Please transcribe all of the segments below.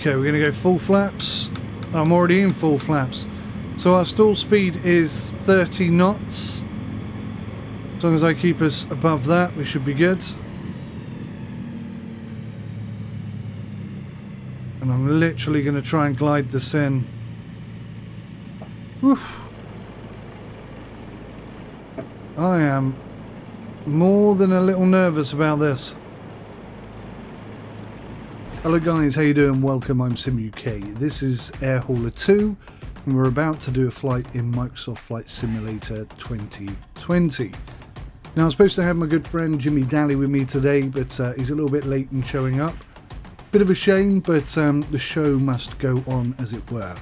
Okay, we're going to go full flaps. I'm already in full flaps. So our stall speed is 30 knots. As long as I keep us above that, we should be good. And I'm literally going to try and glide this in. Oof. I am more than a little nervous about this. Hello guys, how you doing? Welcome, I'm Sim UK. This is Airhauler 2 and we're about to do a flight in Microsoft Flight Simulator 2020. Now I'm supposed to have my good friend Jimmy Dalis with me today, but he's a little bit late in showing up. Bit of a shame, but the show must go on, as it were.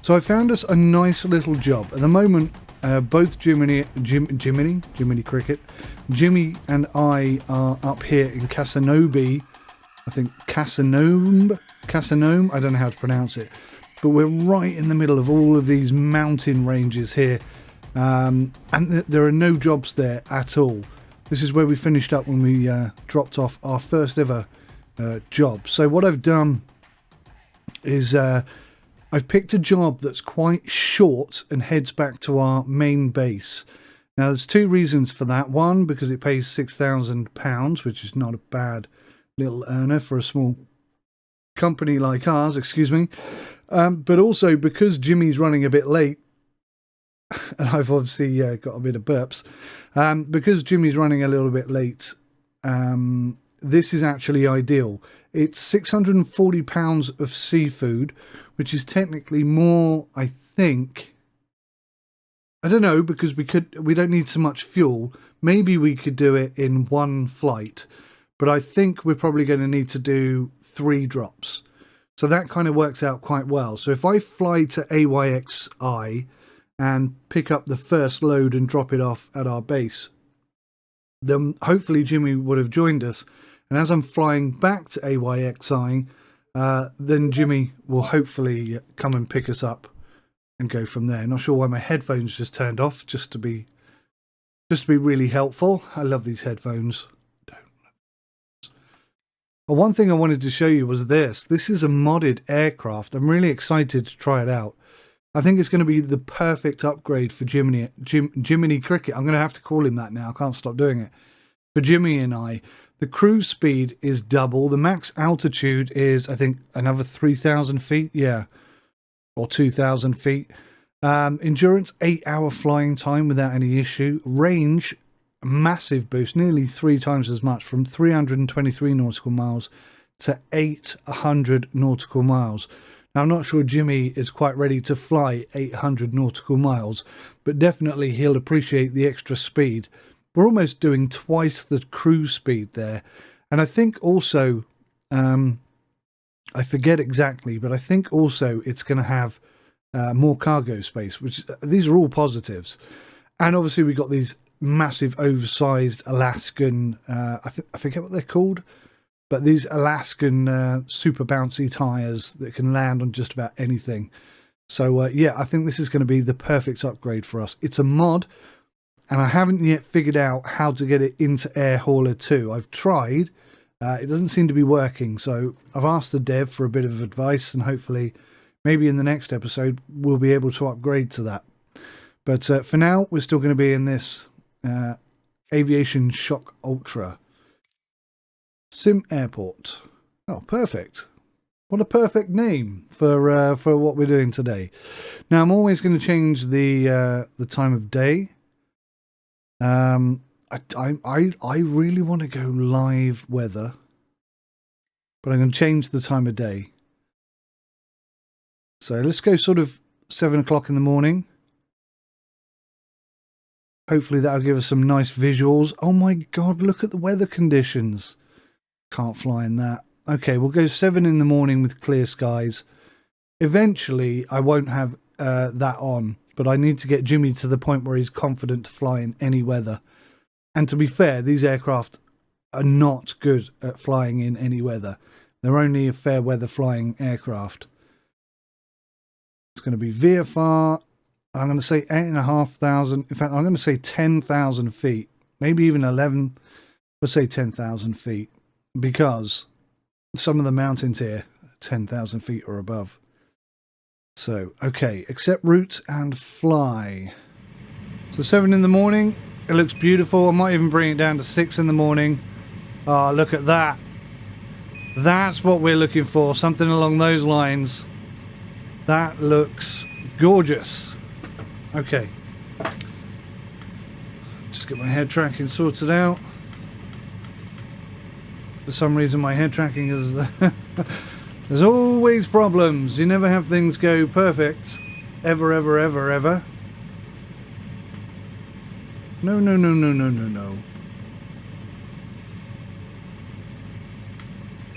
So I found us a nice little job. At the moment, both Jiminy Cricket, Jimmy and I are up here in Casanome. I think Casanome, I don't know how to pronounce it. But we're right in the middle of all of these mountain ranges here. And there are no jobs there at all. This is where we finished up when we dropped off our first ever job. So what I've done is I've picked a job that's quite short and heads back to our main base. Now there's two reasons for that. One, because it pays £6,000, which is not a bad little earner for a small company like ours, excuse me. But also because Jimmy's running a bit late, and I've obviously got a bit of burps, because Jimmy's running a little bit late, this is actually ideal. It's £640 of seafood, which is technically more, I think. I don't know, because we don't need so much fuel. Maybe we could do it in one flight, but I think we're probably going to need to do 3 drops. So that kind of works out quite well. So if I fly to AYXI and pick up the first load and drop it off at our base, then hopefully Jimmy would have joined us. And as I'm flying back to AYXI, then Jimmy will hopefully come and pick us up and go from there. Not sure why my headphones just turned off, just to be really helpful. I love these headphones. Well, one thing I wanted to show you was this. This is a modded aircraft. I'm really excited to try it out. I think it's going to be the perfect upgrade for Jiminy Cricket. I'm going to have to call him that now. I can't stop doing it. For Jimmy and I, the cruise speed is double. The max altitude is, I think, another 3,000 feet. Yeah, or 2,000 feet. Endurance, 8-hour flying time without any issue. Range, massive boost, nearly 3 times as much, from 323 nautical miles to 800 nautical miles. Now, I'm not sure Jimmy is quite ready to fly 800 nautical miles, but definitely he'll appreciate the extra speed. We're almost doing twice the cruise speed there. And I think also, I forget exactly, but I think also it's going to have more cargo space, which these are all positives. And obviously we've got these massive oversized Alaskan, I forget what they're called, but these Alaskan super bouncy tires that can land on just about anything. So yeah, I think this is going to be the perfect upgrade for us. It's a mod, and I haven't yet figured out how to get it into Airhauler 2. I've tried, it doesn't seem to be working, so I've asked the dev for a bit of advice, and hopefully maybe in the next episode we'll be able to upgrade to that. But for now, we're still going to be in this Aviation Shock Ultra Sim Airport. Oh, perfect. What a perfect name for what we're doing today. Now, I'm always going to change the time of day. I really want to go live weather, but I'm going to change the time of day. So let's go sort of 7 o'clock in the morning. Hopefully that'll give us some nice visuals. Oh my God, look at the weather conditions. Can't fly in that. Okay, we'll go 7 in the morning with clear skies. Eventually, I won't have that on, but I need to get Jimmy to the point where he's confident to fly in any weather. And to be fair, these aircraft are not good at flying in any weather. They're only a fair weather flying aircraft. It's going to be VFR. I'm going to say 8,500. In fact, I'm going to say 10,000 feet, maybe even 11. We'll say 10,000 feet, because some of the mountains here 10,000 feet or above. So, okay, accept route and fly. So 7 in the morning, it looks beautiful. I might even bring it down to 6 in the morning. Oh, look at that. That's what we're looking for, something along those lines. That looks gorgeous. Okay. Just get my head tracking sorted out. For some reason my head tracking is... There's always problems. You never have things go perfect. Ever, ever, ever, ever. No, no, no, no, no, no, no.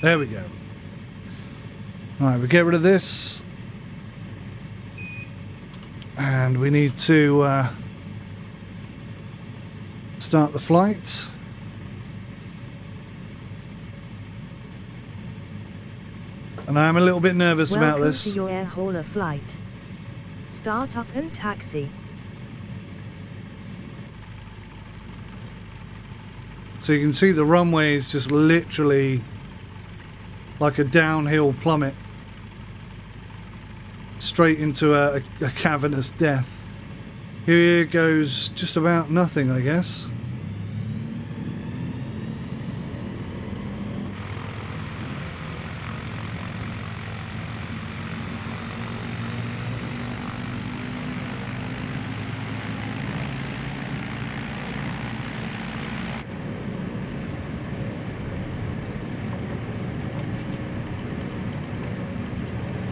There we go. Alright, we get rid of this. And we need to start the flight. And I'm a little bit nervous about this. Welcome to your air hauler flight. Start up and taxi. So you can see the runway is just literally like a downhill plummet straight into a cavernous death. Here goes just about nothing, I guess.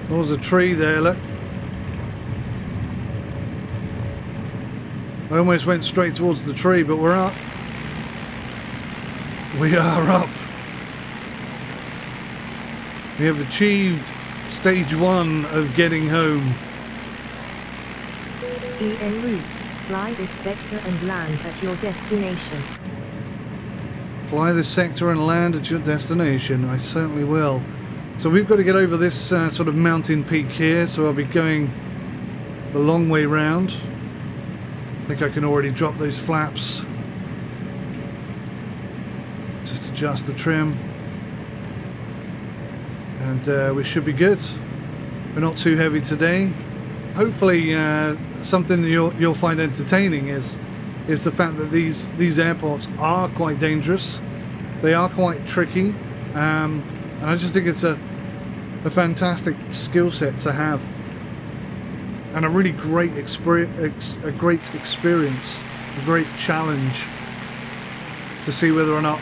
There was a tree there, look. I almost went straight towards the tree, but we're up. We are up. We have achieved stage 1 of getting home. En route, fly this sector and land at your destination. Fly this sector and land at your destination. I certainly will. So we've got to get over this sort of mountain peak here, so I'll be going the long way round. I think I can already drop those flaps. Just adjust the trim. And we should be good. We're not too heavy today. Hopefully something that you'll find entertaining is the fact that these airports are quite dangerous. They are quite tricky. And I just think it's a fantastic skill set to have, and a really great experience, a great challenge to see whether or not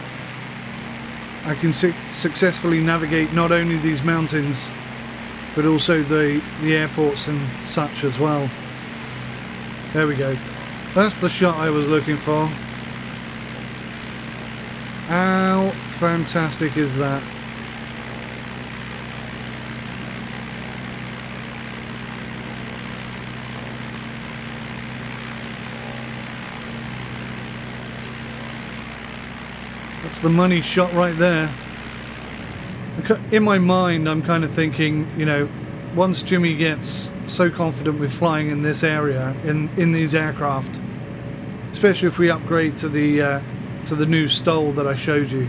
I can successfully navigate not only these mountains but also the airports and such as well. There we go. That's the shot I was looking for. How fantastic is that? That's the money shot right there. In my mind, I'm kind of thinking, you know, once Jimmy gets so confident with flying in this area, in these aircraft, especially if we upgrade to the new STOL that I showed you,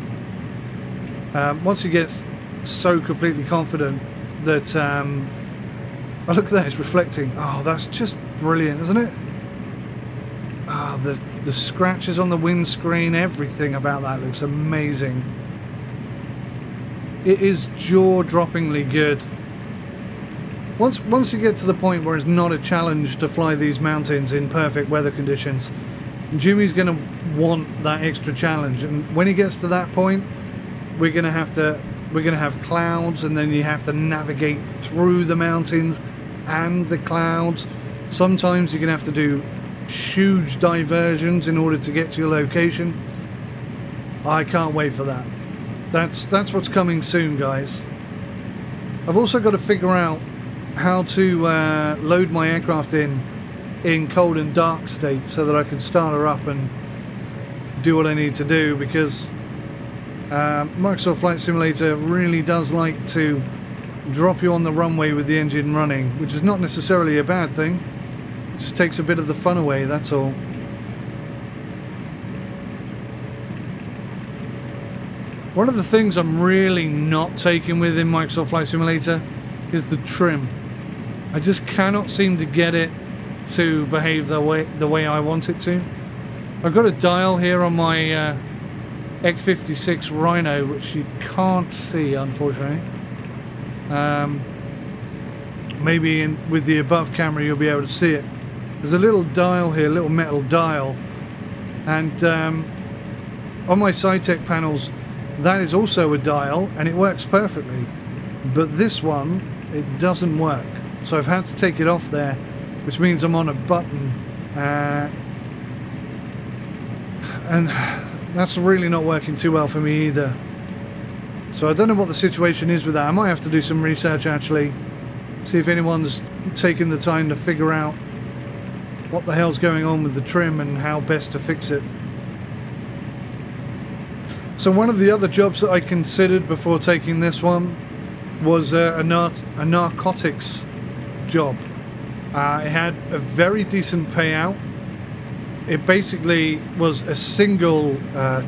once he gets so completely confident that, oh, look at that, it's reflecting. Oh, that's just brilliant, isn't it? Ah, the scratches on the windscreen, everything about that looks amazing. It is jaw-droppingly good. Once you get to the point where it's not a challenge to fly these mountains in perfect weather conditions, Jimmy's going to want that extra challenge, and when he gets to that point, we're going to have clouds, and then you have to navigate through the mountains and the clouds. Sometimes you're going to have to do huge diversions in order to get to your location. I can't wait for that. That's what's coming soon, guys. I've also got to figure out how to load my aircraft in cold and dark state so that I can start her up and do what I need to do, because Microsoft Flight Simulator really does like to drop you on the runway with the engine running, which is not necessarily a bad thing. It just takes a bit of the fun away, that's all. One of the things I'm really not taking with in Microsoft Flight Simulator is the trim. I just cannot seem to get it to behave the way I want it to. I've got a dial here on my X56 Rhino, which you can't see, unfortunately. Maybe with the above camera you'll be able to see it. There's a little dial here, little metal dial, and on my SciTech panels that is also a dial and it works perfectly, but this one, it doesn't work, so I've had to take it off there, which means I'm on a button, and that's really not working too well for me either. So I don't know what the situation is with that. I might have to do some research actually, see if anyone's taken the time to figure out what the hell's going on with the trim and how best to fix it. So one of the other jobs that I considered before taking this one was a narcotics job. It had a very decent payout. It basically was a single,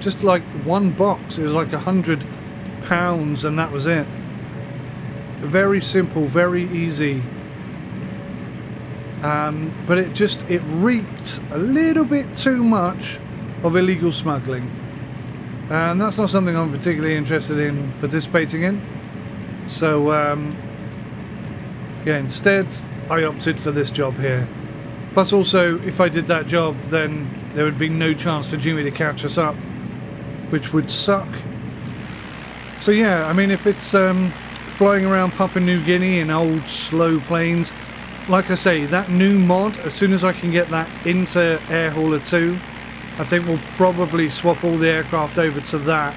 just like one box. It was like £100 and that was it. Very simple, very easy. But it reeked a little bit too much of illegal smuggling. And that's not something I'm particularly interested in participating in. So, yeah, instead I opted for this job here. Plus also, if I did that job, then there would be no chance for Jimmy to catch us up, which would suck. So yeah, I mean, if it's flying around Papua New Guinea in old slow planes, like I say, that new mod, as soon as I can get that into Air Hauler 2, I think we'll probably swap all the aircraft over to that,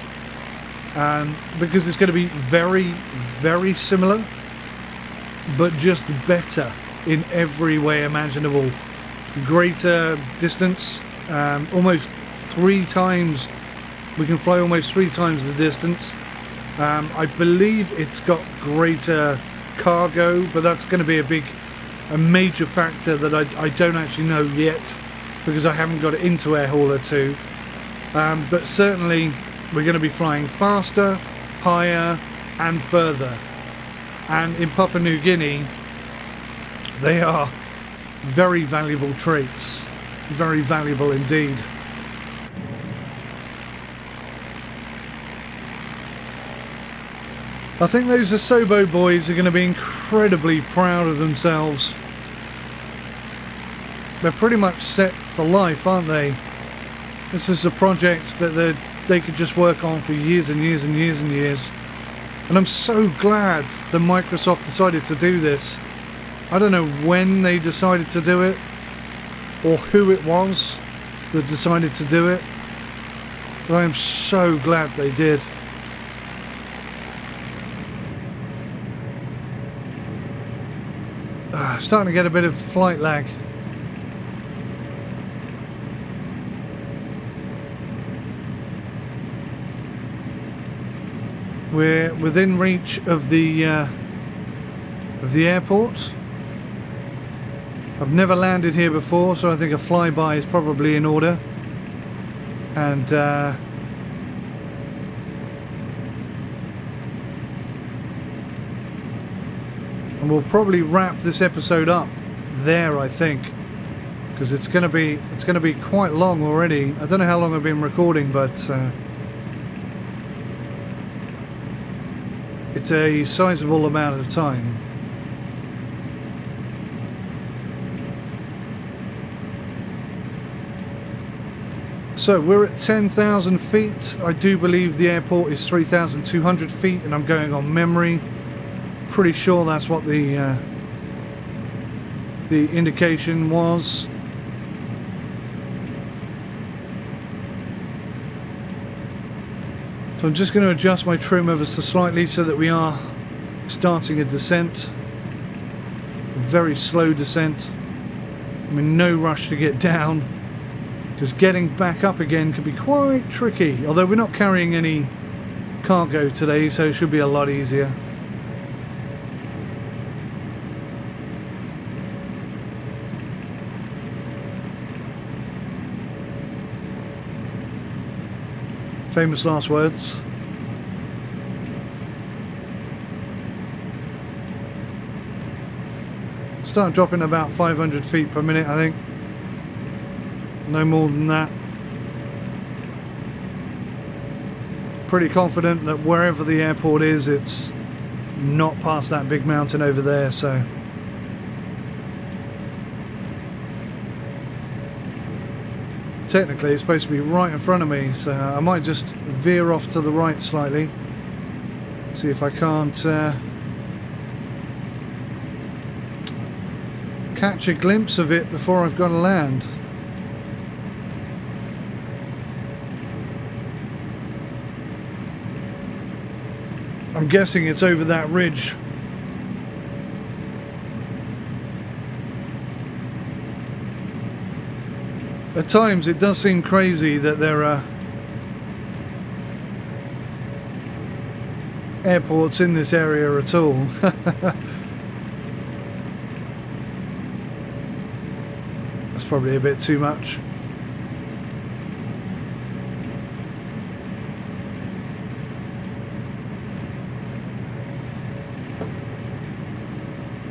because it's going to be very, very similar, but just better in every way imaginable. Greater distance, almost 3 times, we can fly almost 3 times the distance. I believe it's got greater cargo, but that's going to be a major factor that I don't actually know yet, because I haven't got it into Air Hauler 2. But certainly we're going to be flying faster, higher and further. And in Papua New Guinea, they are very valuable traits. Very valuable indeed. I think those Asobo boys are going to be incredibly proud of themselves. They're pretty much set for life, aren't they? This is a project that they could just work on for years and years and years and years. And I'm so glad that Microsoft decided to do this. I don't know when they decided to do it, or who it was that decided to do it, but I am so glad they did. Starting to get a bit of flight lag. We're within reach of the airport. I've never landed here before, so I think a flyby is probably in order. And we'll probably wrap this episode up there, I think, because it's going to be quite long already. I don't know how long I've been recording, but it's a sizable amount of time. So we're at 10,000 feet. I do believe the airport is 3,200 feet, and I'm going on memory. Pretty sure that's what the indication was. So I'm just going to adjust my trim ever so slightly so that we are starting a descent. A very slow descent. I'm in no rush to get down, because getting back up again can be quite tricky. Although we're not carrying any cargo today, so it should be a lot easier. Famous last words. start dropping about 500 feet per minute, I think. No more than that. Pretty confident that wherever the airport is, it's not past that big mountain over there, so technically it's supposed to be right in front of me, so I might just veer off to the right slightly, see if I can't catch a glimpse of it before I've got to land. I'm guessing it's over that ridge. At times it does seem crazy that there are airports in this area at all. That's probably a bit too much.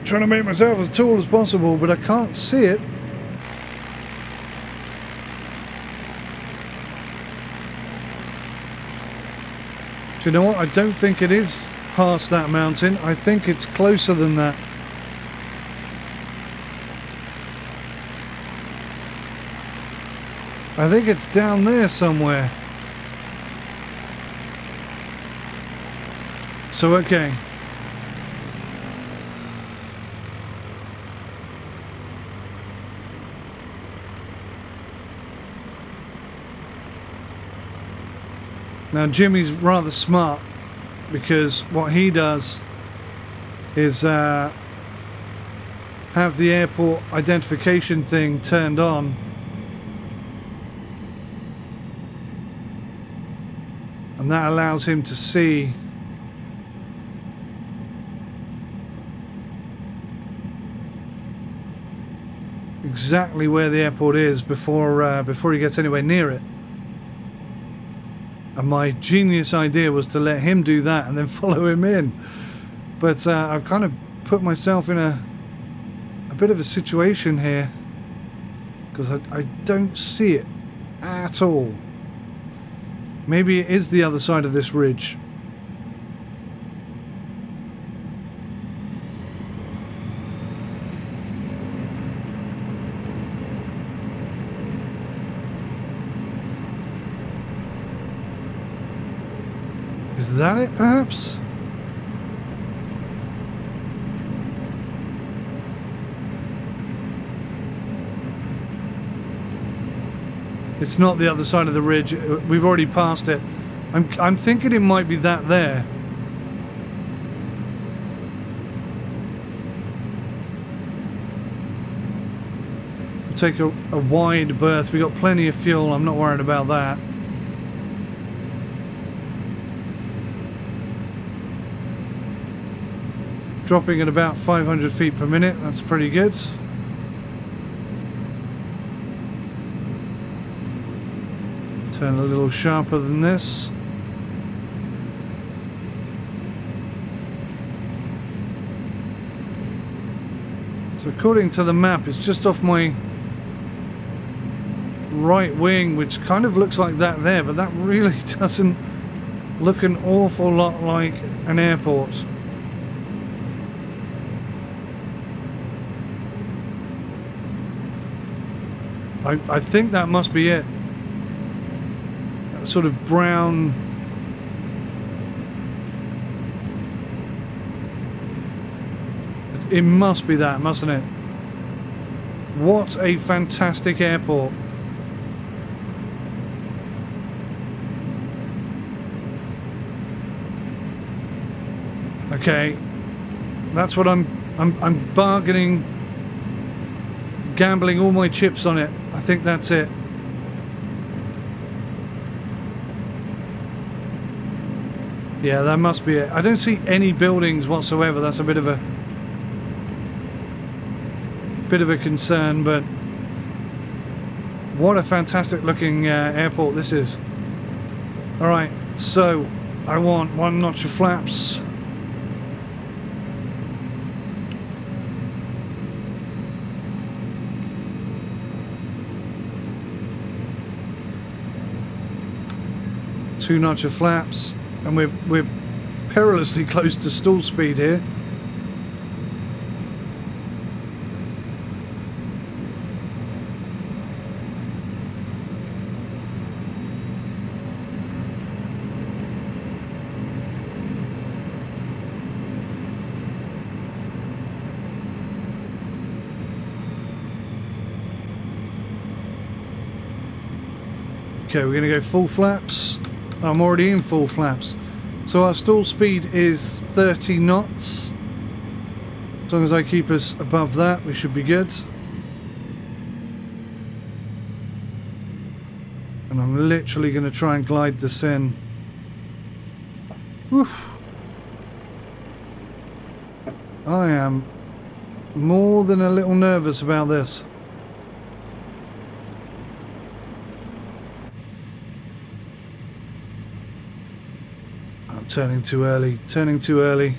Trying to make myself as tall as possible, but I can't see it. Do you know what? I don't think it is past that mountain. I think it's closer than that. I think it's down there somewhere. So, okay. Now Jimmy's rather smart, because what he does is have the airport identification thing turned on, and that allows him to see exactly where the airport is before he gets anywhere near it. And my genius idea was to let him do that and then follow him in. But I've kind of put myself in a bit of a situation here, because I don't see it at all. Maybe it is the other side of this ridge. Is that it, perhaps? It's not the other side of the ridge. We've already passed it. I'm thinking it might be that there. We'll take a wide berth. We've got plenty of fuel. I'm not worried about that. Dropping at about 500 feet per minute, that's pretty good. Turn a little sharper than this. So according to the map, it's just off my right wing, which kind of looks like that there, but that really doesn't look an awful lot like an airport. I think that must be it. That sort of brown. It must be that, mustn't it? What a fantastic airport. Okay. That's what I'm bargaining, gambling all my chips on it. I think that's it. Yeah, that must be it. I don't see any buildings whatsoever. That's a bit of a concern, but what a fantastic looking airport this is. Alright, so I want one notch of flaps. 2 notch of flaps, and we're perilously close to stall speed here. Okay, we're going to go full flaps. I'm already in full flaps. So our stall speed is 30 knots. As long as I keep us above that, we should be good. And I'm literally going to try and glide this in. Oof. I am more than a little nervous about this. Turning too early, turning too early.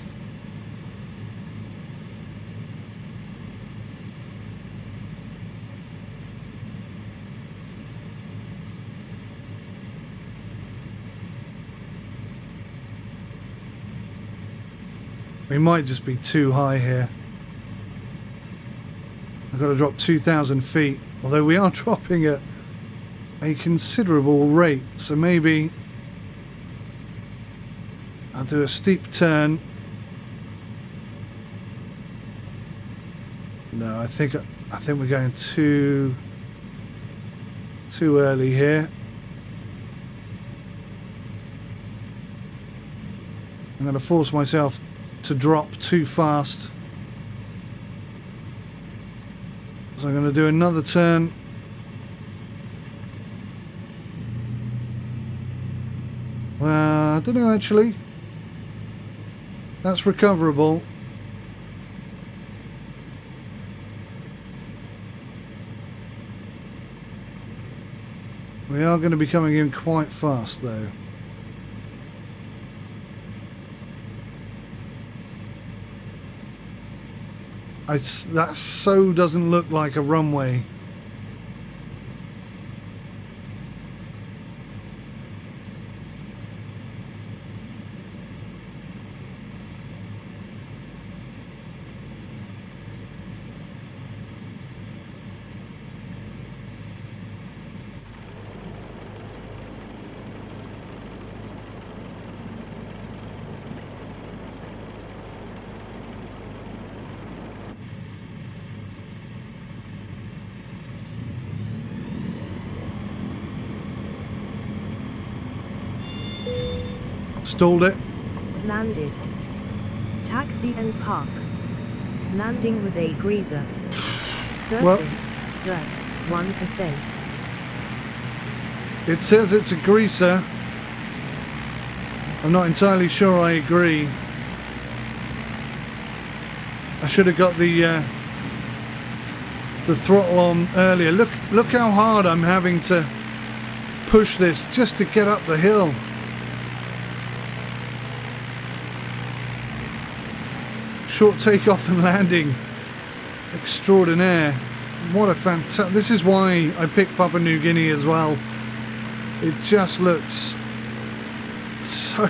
We might just be too high here. I've got to drop 2,000 feet, although we are dropping at a considerable rate, so maybe I'll do a steep turn. No, I think we're going too early here. I'm going to force myself to drop too fast. So I'm going to do another turn. Well, I don't know actually. That's recoverable. We are going to be coming in quite fast though. That so doesn't look like a runway. Stalled it. Landed. Taxi and park. Landing was a greaser. Surface, dirt, 1%. It says it's a greaser. I'm not entirely sure I agree. I should have got the throttle on earlier. Look how hard I'm having to push this just to get up the hill. Short takeoff and landing extraordinaire. What a fantastic... This is why I picked Papua New Guinea as well. It just looks so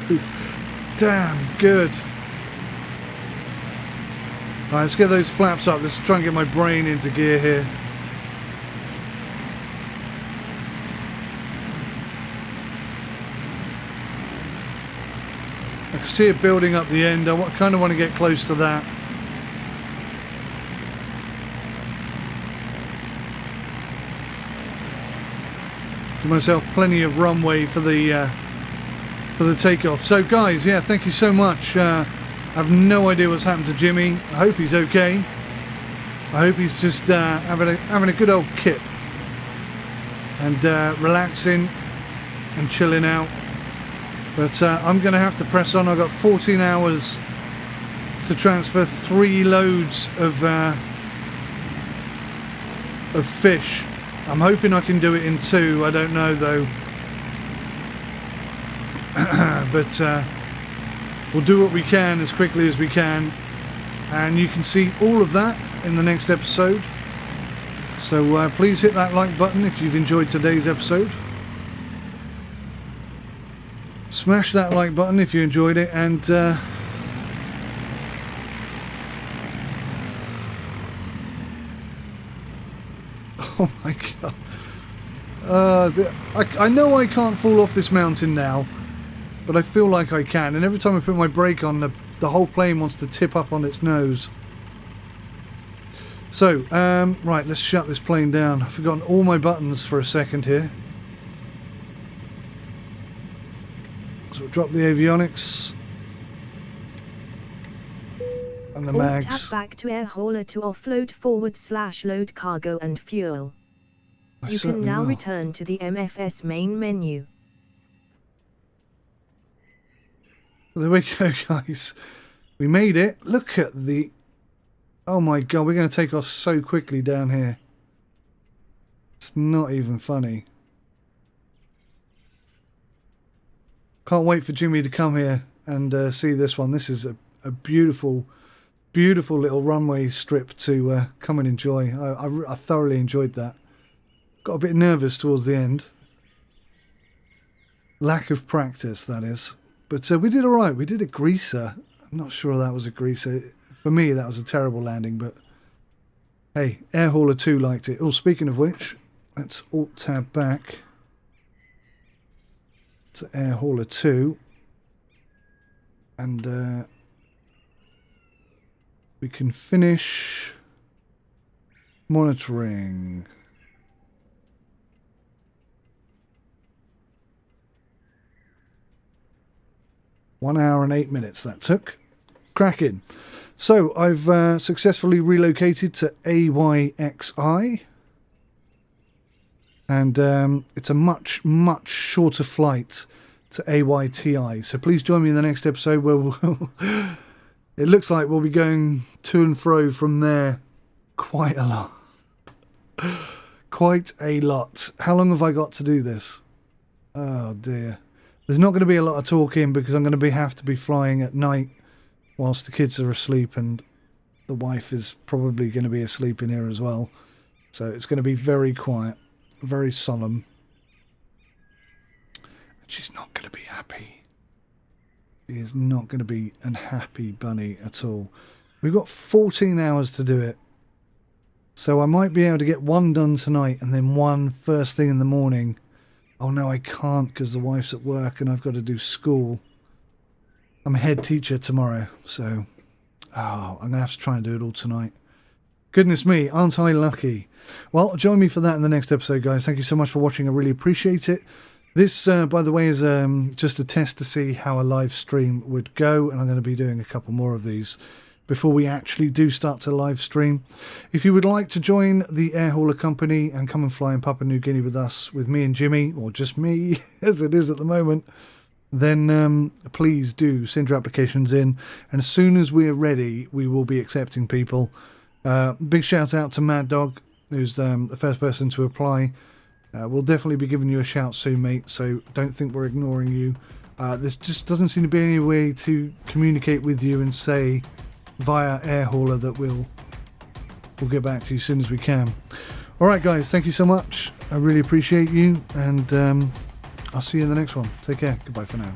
damn good. Alright, let's get those flaps up. Let's try and get my brain into gear here. I can see it building up the end. I kind of want to get close to that. Give myself plenty of runway for the takeoff. So guys, yeah, thank you so much. I have no idea what's happened to Jimmy. I hope he's okay. I hope he's just having a good old kip and relaxing and chilling out. But I'm going to have to press on. I've got 14 hours to transfer 3 loads of fish. I'm hoping I can do it in 2. I don't know though. But we'll do what we can as quickly as we can. And you can see all of that in the next episode. So please hit that like button if you've enjoyed today's episode. Smash that like button if you enjoyed it, and oh my god. I know I can't fall off this mountain now, but I feel like I can, and every time I put my brake on, the whole plane wants to tip up on its nose. So, right, let's shut this plane down. I've forgotten all my buttons for a second here. So we'll drop the avionics and the mags. Tap back to air hauler to offload /load cargo and fuel. You can now return to the MFS main menu. There we go, guys. We made it. Look at the... Oh my god, we're going to take off so quickly down here. It's not even funny. Can't wait for Jimmy to come here and see this one. This is a beautiful, beautiful little runway strip to come and enjoy. I thoroughly enjoyed that. Got a bit nervous towards the end. Lack of practice, that is. But we did all right. We did a greaser. I'm not sure that was a greaser. For me, that was a terrible landing, but hey, Air Hauler 2 liked it. Oh, speaking of which, let's Alt-Tab back to Air Hauler 2, and we can finish monitoring. One hour and 8 minutes that took. Cracking. So I've successfully relocated to AYXI, and it's a much shorter flight to AYTI. So please join me in the next episode where we'll it looks like we'll be going to and fro from there quite a lot. Quite a lot. How long have I got to do this? Oh dear. There's not going to be a lot of talking because I'm going to have to be flying at night whilst the kids are asleep, and the wife is probably going to be asleep in here as well. So it's going to be very quiet, very solemn. And she's not going to be happy. She is not going to be an happy bunny at all. We've got 14 hours to do it. So I might be able to get one done tonight and then one first thing in the morning. Oh no, I can't because the wife's at work and I've got to do school. I'm a head teacher tomorrow, so I'm going to have to try and do it all tonight. Goodness me, aren't I lucky? Well, join me for that in the next episode, guys. Thank you so much for watching. I really appreciate it. This, by the way, is just a test to see how a live stream would go, and I'm going to be doing a couple more of these before we actually do start to live stream. If you would like to join the Air Hauler company and come and fly in Papua New Guinea with us, with me and Jimmy, or just me, as it is at the moment, then please do send your applications in, and as soon as we're ready we will be accepting people. Big shout out to Mad Dog, who's the first person to apply. We'll definitely be giving you a shout soon, mate, so don't think we're ignoring you. There just doesn't seem to be any way to communicate with you and say via Air Hauler that we'll get back to you as soon as we can. Alright guys, thank you so much. I really appreciate you, and I'll see you in the next one. Take care. Goodbye for now.